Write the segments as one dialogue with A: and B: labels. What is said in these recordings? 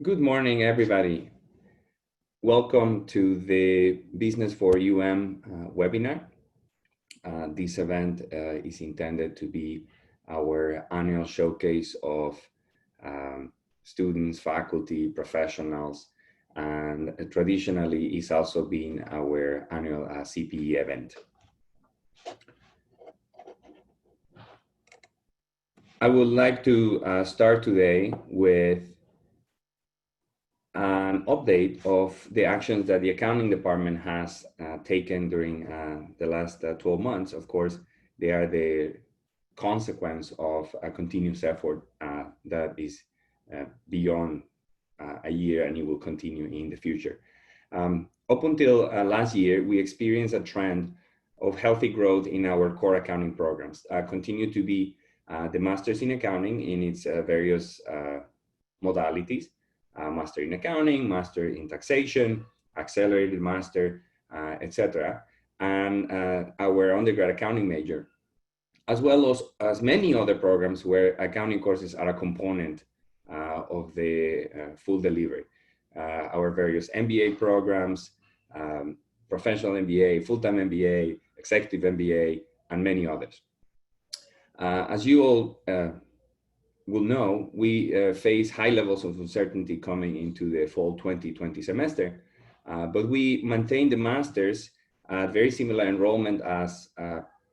A: Good morning, everybody. Welcome to the Business for webinar. This event is intended to be our annual showcase of students, faculty, professionals, and traditionally is also been our annual CPE event. I would like to start today with an update of the actions that the accounting department has taken during the last 12 months. Of course, they are the consequence of a continuous effort that is beyond a year, and it will continue in the future. Up until last year, we experienced a trend of healthy growth in our core accounting programs, continue to be the Masters in Accounting in its various modalities. Master in Accounting, Master in Taxation, Accelerated Master, etc. And our undergrad accounting major, as well as many other programs where accounting courses are a component of the full delivery. Our various MBA programs, professional MBA, full-time MBA, executive MBA, and many others. As you all will know, we face high levels of uncertainty coming into the fall 2020 semester, but we maintain the masters at very similar enrollment as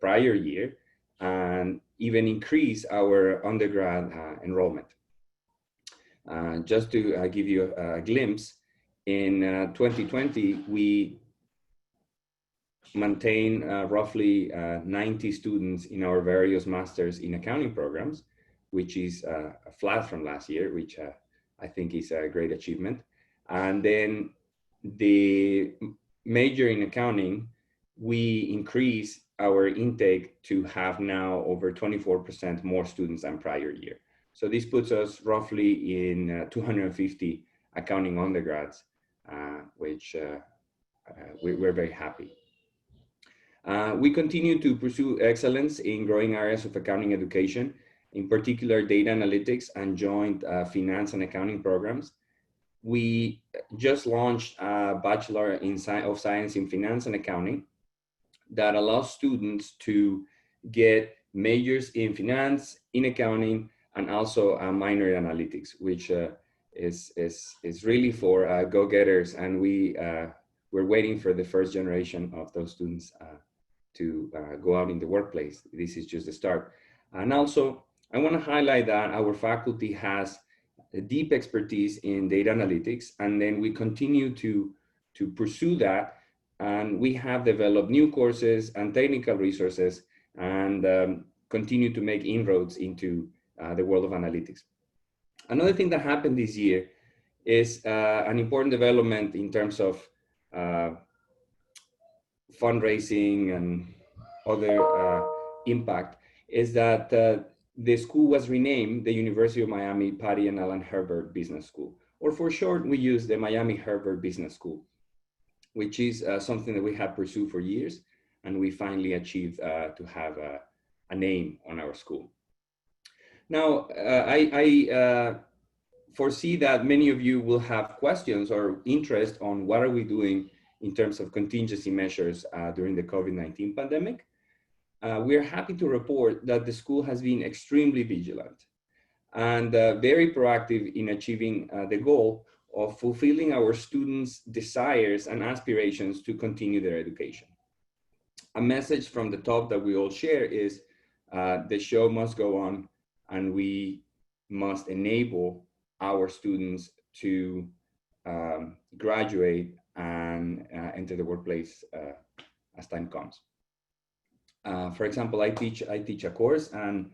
A: prior year, and even increase our undergrad enrollment. Just to give you a glimpse, in 2020, we maintain roughly 90 students in our various masters in accounting programs, which is flat from last year, which I think is a great achievement. And then the major in accounting, we increase our intake to have now over 24% more students than prior year. So this puts us roughly in 250 accounting undergrads, which we're very happy. We continue to pursue excellence in growing areas of accounting education, in particular data analytics and joint finance and accounting programs. We just launched a Bachelor of Science in Finance and Accounting that allows students to get majors in finance, in accounting, and also a minor in analytics, which is really for go-getters. And we're waiting for the first generation of those students to go out in the workplace. This is just the start. And also, I want to highlight that our faculty has a deep expertise in data analytics, and then we continue to pursue that. And we have developed new courses and technical resources, and continue to make inroads into the world of analytics. Another thing that happened this year is an important development in terms of fundraising and other impact, is that the school was renamed the University of Miami Patty and Alan Herbert Business School, or for short, we use the Miami Herbert Business School, which is something that we have pursued for years, and we finally achieved to have a name on our school. Now, I foresee that many of you will have questions or interest on what are we doing in terms of contingency measures during the COVID-19 pandemic. We are happy to report that the school has been extremely vigilant and very proactive in achieving the goal of fulfilling our students' desires and aspirations to continue their education. A message from the top that we all share is the show must go on, and we must enable our students to graduate and enter the workplace as time comes. For example, I teach a course, and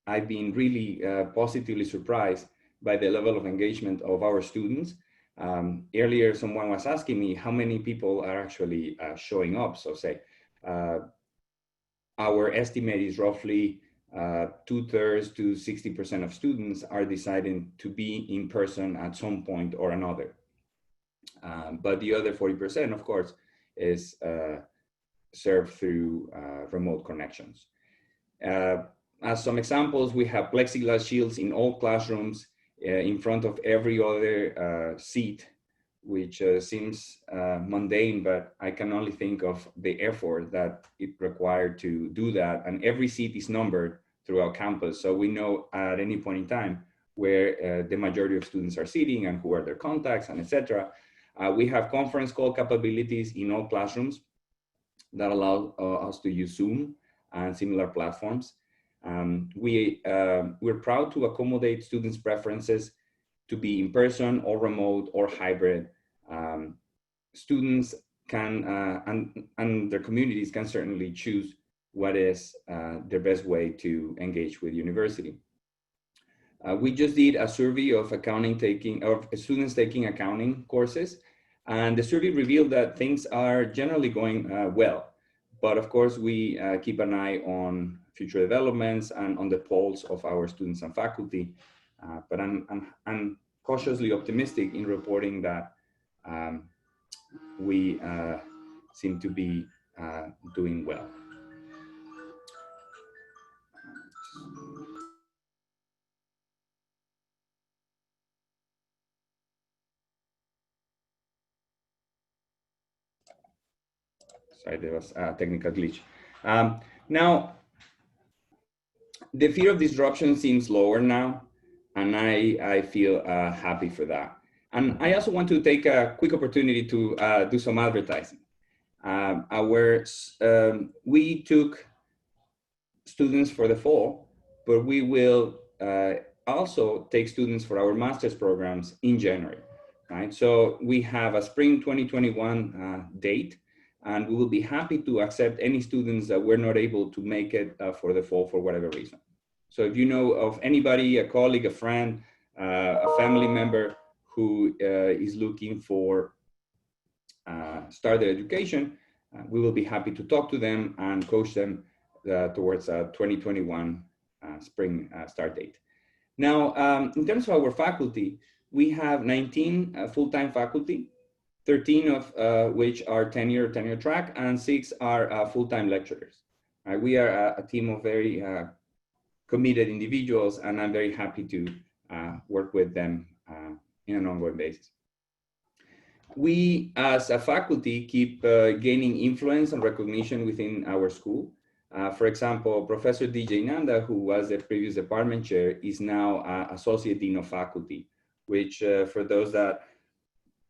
A: I've been really positively surprised by the level of engagement of our students. Earlier, someone was asking me how many people are actually showing up. So say, our estimate is roughly 2/3 to 60% of students are deciding to be in person at some point or another. But the other 40%, of course, is served through remote connections. As some examples, we have plexiglass shields in all classrooms in front of every other seat, which seems mundane, but I can only think of the effort that it required to do that. And every seat is numbered throughout campus. So we know at any point in time where the majority of students are sitting and who are their contacts and etc. We have conference call capabilities in all classrooms that allow us to use Zoom and similar platforms. We're proud to accommodate students' preferences to be in person or remote or hybrid. Students can, and their communities can certainly choose what is their best way to engage with university. We just did a survey of students taking accounting courses, and the survey revealed that things are generally going well. But of course, we keep an eye on future developments and on the pulse of our students and faculty. But I'm cautiously optimistic in reporting that we seem to be doing well. Sorry, there was a technical glitch. Now, the fear of disruption seems lower now, and I feel happy for that. And I also want to take a quick opportunity to do some advertising. We took students for the fall, but we will also take students for our master's programs in January, right? So we have a spring 2021 date, and we will be happy to accept any students that were not able to make it for the fall for whatever reason. So if you know of anybody, a colleague, a friend, a family member who is looking for start their education, we will be happy to talk to them and coach them towards a 2021 spring start date. Now, in terms of our faculty, we have 19 full-time faculty, 13 of which are tenure track, and 6 are full-time lecturers. We are a team of very committed individuals, and I'm very happy to work with them in an ongoing basis. We, as a faculty, keep gaining influence and recognition within our school. For example, Professor DJ Nanda, who was the previous department chair, is now Associate Dean of Faculty, which for those that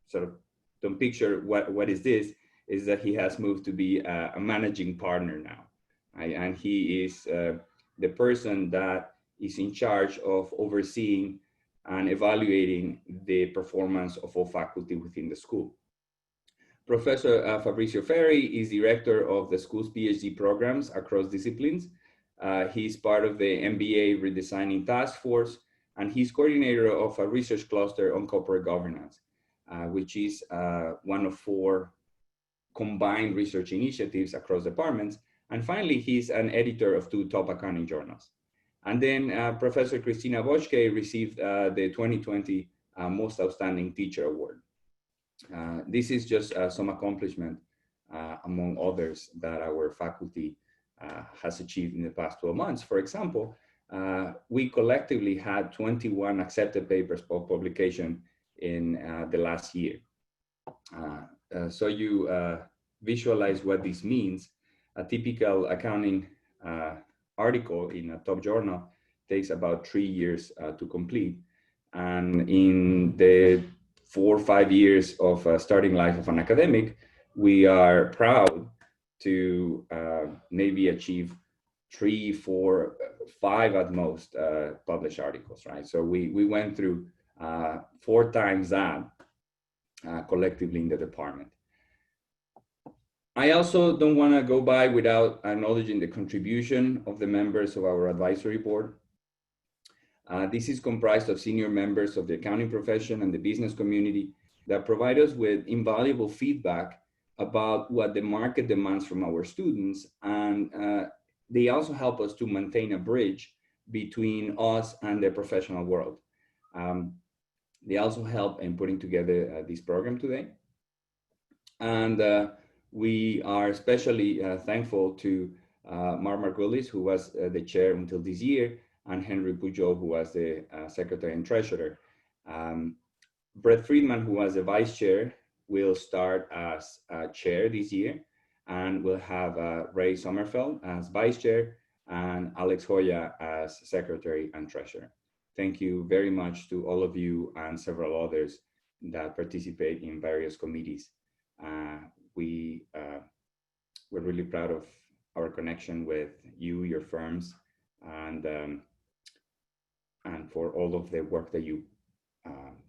A: sort of don't picture what is this, is that he has moved to be a managing partner now. Right? And he is the person that is in charge of overseeing and evaluating the performance of all faculty within the school. Professor Fabrizio Ferri is director of the school's PhD programs across disciplines. He's part of the MBA Redesigning Task Force, and he's coordinator of a research cluster on corporate governance, which is one of 4 combined research initiatives across departments. And finally, he's an editor of 2 top accounting journals. And then Professor Christina Boschke received the 2020 Most Outstanding Teacher Award. This is just some accomplishment among others that our faculty has achieved in the past 12 months. For example, we collectively had 21 accepted papers for publication in the last year. So you visualize what this means. A typical accounting article in a top journal takes about 3 years to complete. And in the 4 or 5 years of starting life of an academic, we are proud to maybe achieve 3, 4, 5 at most published articles, right? So we went through 4 times that collectively in the department. I also don't want to go by without acknowledging the contribution of the members of our advisory board. This is comprised of senior members of the accounting profession and the business community that provide us with invaluable feedback about what the market demands from our students. And they also help us to maintain a bridge between us and the professional world. They also help in putting together this program today. And we are especially thankful to Mark Margulis, who was the chair until this year, and Henry Pujol, who was the secretary and treasurer. Brett Friedman, who was the vice chair, will start as chair this year, and we'll have Ray Sommerfeld as vice chair and Alex Hoya as secretary and treasurer. Thank you very much to all of you and several others that participate in various committees. We're really proud of our connection with you, your firms, and for all of the work that you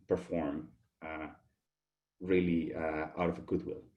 A: perform really out of goodwill.